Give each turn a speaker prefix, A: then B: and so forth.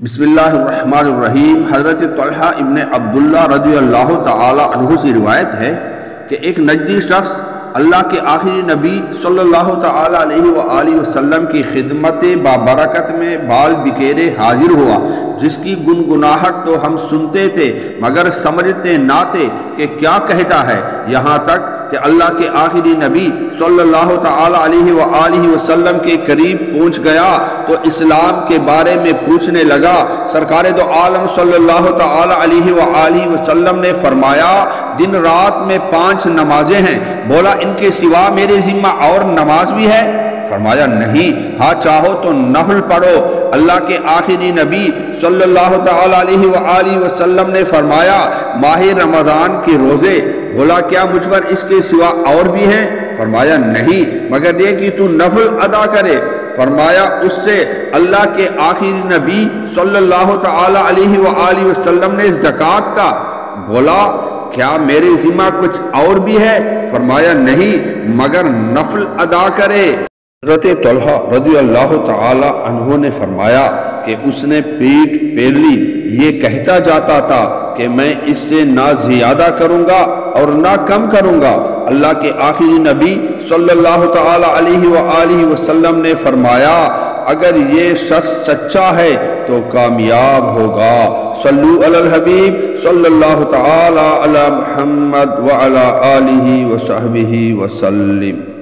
A: بسم اللہ الرحمن الرحیم۔ حضرت طلحہ ابن عبداللہ رضی اللہ تعالی عنہ سے روایت ہے کہ ایک نجدی شخص اللہ کے آخری نبی صلی اللہ تعالی علیہ وآلہ وسلم کی خدمت بابرکت میں بال بکیرے حاضر ہوا، جس کی گنگناہٹ تو ہم سنتے تھے مگر سمجھتے نہ تھے کہ کیا کہتا ہے، یہاں تک کہ اللہ کے آخری نبی صلی اللہ تعالی علیہ وآلہ وسلم کے قریب پہنچ گیا تو اسلام کے بارے میں پوچھنے لگا۔ سرکار دو عالم صلی اللہ تعالی علیہ وآلہ وسلم نے فرمایا، دن رات میں 5 نمازیں ہیں۔ بولا، ان کے سوا میرے ذمہ اور نماز بھی ہے؟ فرمایا نہیں، ہاں چاہو تو نفل پڑھو۔ اللہ کے آخری نبی صلی اللہ تعالی علیہ وآلہ وسلم نے فرمایا، ماہ رمضان کے روزے۔ بولا، کیا مجھ پر اس کے سوا اور بھی ہیں؟ فرمایا نہیں، مگر یہ کہ تو نفل ادا کرے۔ فرمایا، اس سے اللہ کے آخری نبی صلی اللہ تعالی علیہ وآلہ وسلم نے زکوٰۃ کا۔ بولا، کیا میرے ذمہ کچھ اور بھی ہے؟ فرمایا نہیں، مگر نفل ادا کرے۔ حضرت طلحہ رضی اللہ تعالی عنہ نے فرمایا کہ اس نے پیٹ پھیر لی، یہ کہتا جاتا تھا کہ میں اس سے نہ زیادہ کروں گا اور نہ کم کروں گا۔ اللہ کے آخری نبی صلی اللہ تعالی علیہ وآلہ وسلم نے فرمایا، اگر یہ شخص سچا ہے تو کامیاب ہوگا۔ صلو علی الحبیب صلی اللہ تعالی علی محمد وعلی آلہ وصحبہ وسلم۔